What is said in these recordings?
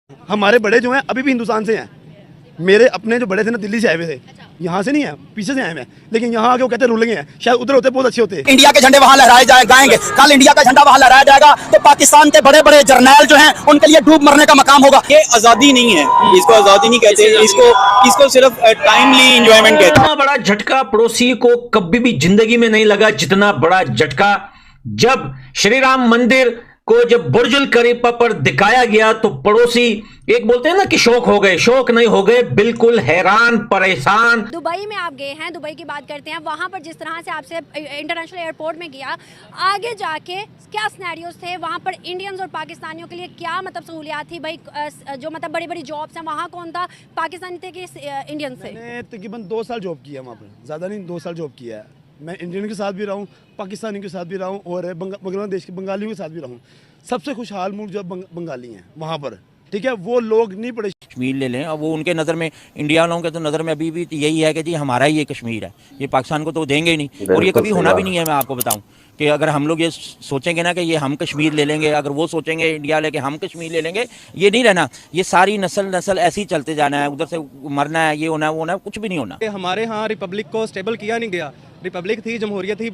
हमारे बड़े जो हैं अभी भी हिंदुस्तान से हैं। मेरे अपने जो बड़े थे ना दिल्ली से आए हुए थे, यहाँ से नहीं है, पीछे से आए हुए हैं, लेकिन यहाँ आके वो कहते रूलिंग है, शायद उधर होते बहुत अच्छे होते। इंडिया के झंडे वहां लहराए जाएंगे, कल इंडिया का झंडा वहां लहराया जाएगा तो पाकिस्तान के बड़े बड़े जर्नैल जो हैं उनके लिए डूब मरने का मकाम होगा। ये आजादी नहीं है, इसको आजादी नहीं कहते, इसको सिर्फ टाइमली एंजॉयमेंट कहते हैं। इतना बड़ा झटका पड़ोसी को कभी भी जिंदगी में नहीं लगा जितना बड़ा झटका जब श्री राम मंदिर को जब बुर्जुल खलीफा पर दिखाया गया तो पड़ोसी एक बोलते हैं ना कि शौक हो गए, शौक नहीं हो गए, बिल्कुल हैरान परेशान। दुबई में आप गए हैं, दुबई की बात करते हैं, वहां पर जिस तरह से आपसे इंटरनेशनल एयरपोर्ट में गया, आगे जाके क्या सिनेरियोस थे वहां पर इंडियंस और पाकिस्तानियों के लिए, क्या मतलब सहूलियात थी भाई, जो मतलब बड़ी बड़ी जॉब्स हैं वहाँ कौन था, पाकिस्तानी थे कि इंडियन थे? मैंने तकरीबन 2 साल जॉब किया वहाँ पर, ज़्यादा नहीं 2 साल जॉब किया है। मैं इंडियन के साथ भी रहा हूँ, पाकिस्तानी के साथ भी रहा हूँ और बांग्लादेश के बंगालियों के साथ भी रहा हूँ। सबसे खुशहाल मुल्क जो बंगाली हैं वहाँ पर, ठीक है, वो लोग नहीं पड़े। कश्मीर ले लें, अब वो उनके नज़र में, इंडिया वालों के तो नज़र में अभी भी यही है कि जी हमारा ही ये कश्मीर है, ये पाकिस्तान को तो देंगे ही नहीं, और ये कभी होना भी नहीं है। मैं आपको बताऊं कि अगर हम लोग ये सोचेंगे ना कि ये हम कश्मीर ले लेंगे, अगर वो सोचेंगे इंडिया लेके हम कश्मीर ले लेंगे, ये नहीं रहना। ये सारी नस्ल ऐसे ही चलते जाना है, उधर से मरना है, ये होना है, वो होना है, कुछ भी नहीं होना। हमारे यहाँ रिपब्लिक को स्टेबल किया नहीं गया। रिपब्लिक थी, जमहूरियत थी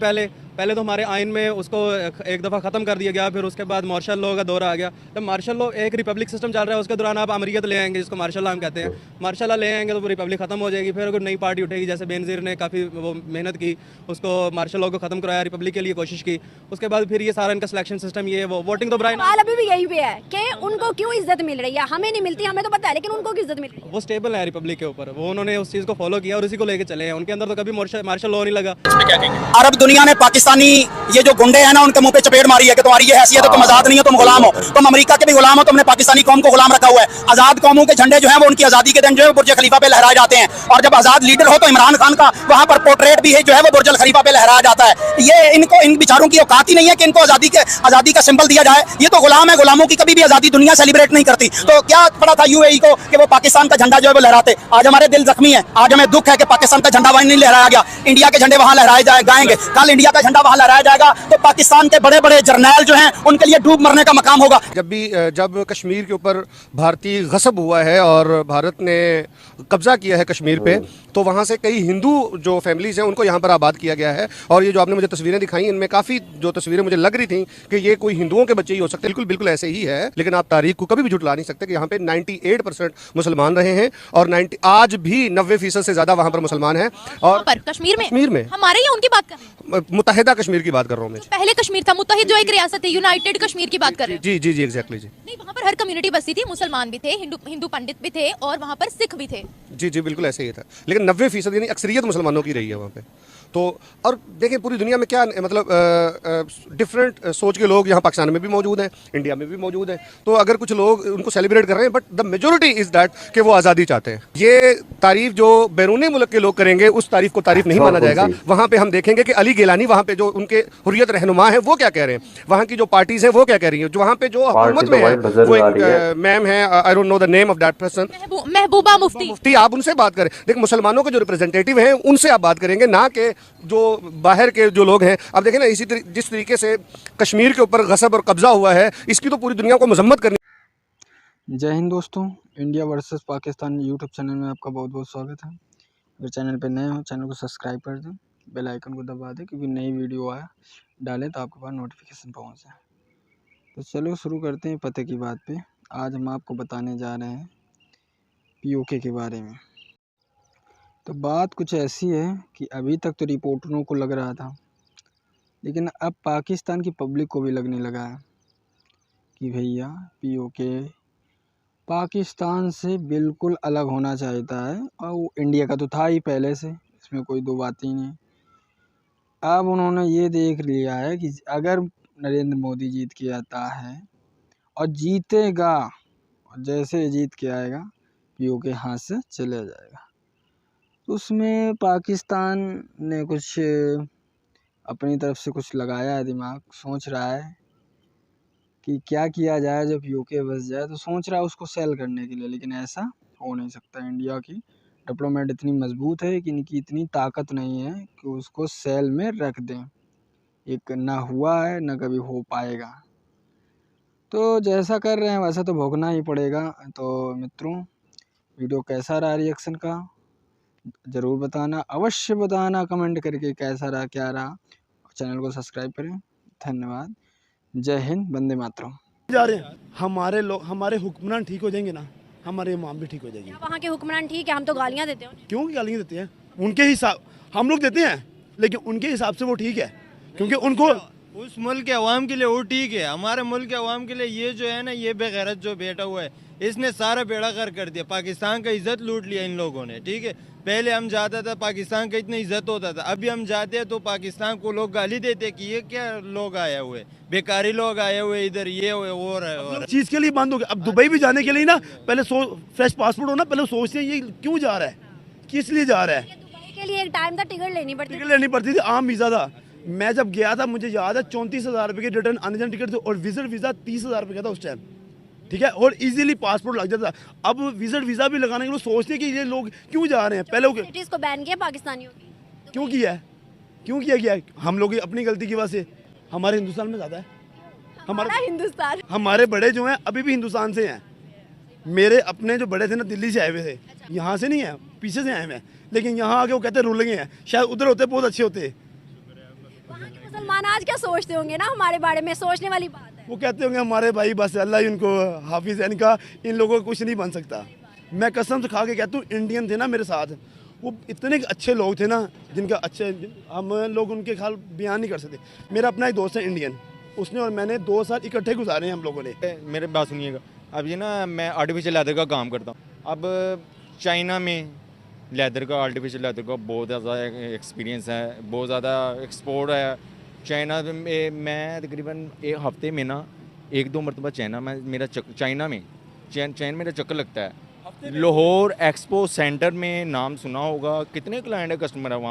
पहले तो हमारे आइन में उसको एक दफ़ा ख़त्म कर दिया गया, फिर उसके बाद मार्शल लॉ का दौर आ गया। जब मार्शल लॉ, एक रिपब्लिक सिस्टम चल रहा है, उसके दौरान आप अमरीत ले आएंगे, जिसको मार्शल लॉ हम कहते हैं, मार्शल लॉ ले आएंगे तो रिपब्लिक ख़त्म हो जाएगी। फिर अगर नई पार्टी उठेगी, जैसे बेनज़ीर ने काफ़ी वो मेहनत की, उसको मार्शल लॉ को ख़त्म कराया, रिपब्लिक के लिए कोशिश की, उसके बाद फिर ये सारा इनका सिलेक्शन सिस्टम, ये वो वोटिंग तो ब्राइन अभी भी यही पे है कि उनको क्यों इज्जत मिल रही है, हमें नहीं मिलती, हमें तो पता है, लेकिन उनको क्यों इज्जत मिल रही है? वो स्टेबल है रिपब्लिक के ऊपर, वो उन्होंने उस चीज़ को फॉलो किया और उसी को लेकर चले हैं। उनके अंदर तो कभी मार्शल लॉ नहीं लगा। अरब दुनिया ने पाकिस्तानी ये जो गुंडे हैं ना उनके मुंह पे चपेट मारी है कि तुम्हारी ये हैसियत है, तुम आजाद नहीं हो, तुम गुलाम हो, तुम अमेरिका के भी गुलाम हो, तुमने पाकिस्तानी कौम को गुलाम रखा हुआ है। आजाद कौमों के झंडे जो है वो उनकी आजादी के दिन जो है बुर्ज खलीफा पे लहराए जाते हैं, और जब आजाद लीडर हो तो इमरान खान का वहां पर पोर्ट्रेट भी है जो है वो बुर्ज खलीफा पे लहराया जाता है। ये इनको, इन बेचारों की औकात ही नहीं है कि इनको आजादी का सिंबल दिया जाए। ये तो गुलाम है, गुलामों की कभी भी आजादी दुनिया सेलिब्रेट नहीं करती। तो क्या पड़ा था यूएई को कि वो पाकिस्तान का झंडा जो है वो लहराते? आज हमारे दिल जख्मी है, आज हमें दुख है कि पाकिस्तान का झंडा वहां नहीं लहराया गया। इंडिया के झंडे वहां लहराए जाएंगे, कल इंडिया का झंडा वहां लहराया जाएगा तो पाकिस्तान के बड़े बड़े जर्नैल जो हैं उनके लिए डूब मरने का मकाम होगा। जब कश्मीर के ऊपर भारतीय गसब हुआ है और भारत ने कब्जा किया है कश्मीर पे, तो वहाँ से कई हिंदू जो फैमिलीज हैं उनको यहाँ पर आबाद किया गया है। और ये जो आपने मुझे तस्वीरें दिखाई, इनमें काफ़ी जो तस्वीरें मुझे लग रही थी कि ये कोई हिंदुओं के बच्चे ही हो सकते हैं, बिल्कुल ऐसे ही है। लेकिन आप तारीख को कभी भी झुटला नहीं सकते कि यहाँ पे 98% मुसलमान रहे हैं और आज भी 90% से ज़्यादा वहाँ पर मुसलमान हैं। और कश्मीर में हमारे या उनकी बात कर रहे हैं? मुत्तहिदा कश्मीर की बात कर रहा हूँ मैं। पहले कश्मीर था, मुत्तहिद जो एक रियासत है, यूनाइटेड कश्मीर की बात कर रहे हैं? जी एग्जैक्टली जी। नहीं, वहाँ पर हर कम्युनिटी बसी थी, मुसलमान भी थे, हिंदू पंडित भी थे और वहाँ पर सिख भी थे। जी बिल्कुल ऐसे ही था, लेकिन 90% यानी अक्सरियत मुसलमानों की रही है वहाँ पे। तो और देखिए पूरी दुनिया में क्या मतलब डिफरेंट सोच के लोग यहाँ पाकिस्तान में भी मौजूद हैं, इंडिया में भी मौजूद हैं। तो अगर कुछ लोग उनको सेलिब्रेट कर रहे हैं, but the majority is that कि वो आज़ादी चाहते हैं। ये तारीफ जो बैरूनी मुल्क के लोग करेंगे, उस तारीफ को तारीफ नहीं माना जाएगा। वहाँ पे हम देखेंगे कि अली गिलानी वहाँ पे जो उनके हुर्रियत रहनुमा है वो क्या कह रहे हैं, वहाँ की जो पार्टीज हैं वो क्या कह रही हैं, जो वहाँ पे जो हुकूमत में है वो एक मैम है, I don't know the name of that person, Mehbooba Mufti. आप उनसे बात करें। देखिए मुसलमानों के जो रिप्रेजेंटेटिव हैं उनसे आप बात करेंगे, ना कि जो बाहर के जो लोग हैं। अब देखें ना, जिस तरीके से कश्मीर के ऊपर गसब और कब्जा हुआ है, इसकी तो पूरी दुनिया को मजम्मत करनी। जय हिंद दोस्तों, India versus Pakistan YouTube channel में आपका बहुत बहुत स्वागत है। अगर चैनल पे नए हो, चैनल को सब्सक्राइब कर दें, बेल आइकन को दबा दें, क्योंकि नई वीडियो आया डालें तो आपके पास नोटिफिकेशन पहुंचे। तो चलो शुरू करते हैं पते की बात पे। आज हम आपको बताने जा रहे हैं पीओके के बारे में। तो बात कुछ ऐसी है कि अभी तक तो रिपोर्टरों को लग रहा था, लेकिन अब पाकिस्तान की पब्लिक को भी लगने लगा है कि भैया पीओके पाकिस्तान से बिल्कुल अलग होना चाहता है, और वो इंडिया का तो था ही पहले से, इसमें कोई दो बात ही नहीं। अब उन्होंने ये देख लिया है कि अगर नरेंद्र मोदी जीत के आता है और जीतेगा, और जैसे जीत के आएगा पीओके हाथ से चले जाएगा। उसमें पाकिस्तान ने कुछ अपनी तरफ से कुछ लगाया है दिमाग, सोच रहा है कि क्या किया जाए जब यूके बस जाए, तो सोच रहा है उसको सेल करने के लिए। लेकिन ऐसा हो नहीं सकता, इंडिया की डिप्लोमेट इतनी मजबूत है कि इनकी इतनी ताकत नहीं है कि उसको सेल में रख दें। एक ना हुआ है, ना कभी हो पाएगा। तो जैसा कर रहे हैं वैसा तो भोगना ही पड़ेगा। तो मित्रों, वीडियो कैसा रहा रिएक्शन का ज़रूर बताना, अवश्य बताना कमेंट करके कैसा रहा क्या रहा। और चैनल को सब्सक्राइब करें। धन्यवाद। जय हिंद, वंदे मातरम। जा रहे हैं हमारे लोग, हमारे हुक्मरान ठीक हो जाएंगे ना, हमारे इमाम भी ठीक हो जाएंगे। वहाँ के हुक्मरान ठीक है, हम तो गालियाँ देते हैं। क्यों गालियाँ देते हैं? उनके हिसाब हम लोग देते हैं, लेकिन उनके हिसाब से वो ठीक है, क्योंकि उनको उस मुल्क के अवाम के लिए वो ठीक है। हमारे मुल्क के अवाम के लिए ये जो है ना, ये बेगैरत जो बैठा हुआ है, इसने सारा बेड़ा कर दिया। पाकिस्तान का इज्जत लूट लिया इन लोगों ने, ठीक है। पहले हम जाता था पाकिस्तान का इतनी इज्जत होता था, अभी हम जाते हैं तो पाकिस्तान को लोग गाली देते कि ये क्या लोग आए हुए, बेकारी लोग आए हुए इधर, ये और चीज़ के लिए बंद हो गया। अब दुबई भी जाने के लिए ना पहले फ्रेश पासपोर्ट हो ना, पहले सोचते हैं ये क्यों जा रहा है, किस लिए जा रहा है। दुबई के लिए एक टाइम था, टिकट लेनी पड़ती थी, आम वीज़ा था। मैं जब गया था मुझे याद है 34,000 रुपये के रिटर्न आने जाने टिकट थे, और विजिट वीज़ा 30,000 रुपये का था उस टाइम, ठीक है। और इजीली पासपोर्ट लग जाता था। अब विजिट वीज़ा भी लगाने के लिए सोचते हैं कि ये लोग क्यों जा रहे हैं। पहले इसको बैन किया पाकिस्तानियों की, क्यों किया है, क्यों किया गया है? हम लोग अपनी गलती की वजह से। हमारे हिंदुस्तान में ज़्यादा है, हमारा हिंदुस्तान, हमारे बड़े जो हैं अभी भी हिंदुस्तान से हैं। मेरे अपने जो बड़े थे ना दिल्ली से आए हुए थे, यहाँ से नहीं है, पीछे से आए हुए हैं, लेकिन यहाँ आके वो कहते रुल गए हैं। शायद उधर होते बहुत अच्छे होते। वहाँ के मुसलमान आज क्या सोचते होंगे ना हमारे बारे में, सोचने वाली बात है। वो कहते होंगे हमारे भाई बस अल्लाह ही उनको हाफिज है, इनका इन लोगों को कुछ नहीं बन सकता। मैं कसम से खा के कहता हूँ, इंडियन थे ना मेरे साथ, वो इतने अच्छे लोग थे ना, जिनका अच्छे हम लोग उनके ख्याल बयान नहीं कर सकते। मेरा अपना एक दोस्त है इंडियन, उसने और मैंने 2 साल इकट्ठे गुजारे हैं हम लोगों ने। मेरे बात सुनिएगा, अब ये ना मैं आर्टिफिशियल लेदर का काम करता हूँ। अब चाइना में लेदर का, आर्टिफिशियल लेदर का बहुत ज़्यादा एक्सपीरियंस है, बहुत ज़्यादा एक्सपोर्ट है चाइना में। मैं तकरीबन एक हफ्ते में ना 1-2 मरतबा चाइना में मेरा चक्कर लगता है। लाहौर एक्सपो सेंटर में नाम सुना होगा, कितने क्लाइंट है, कस्टमर है वहाँ।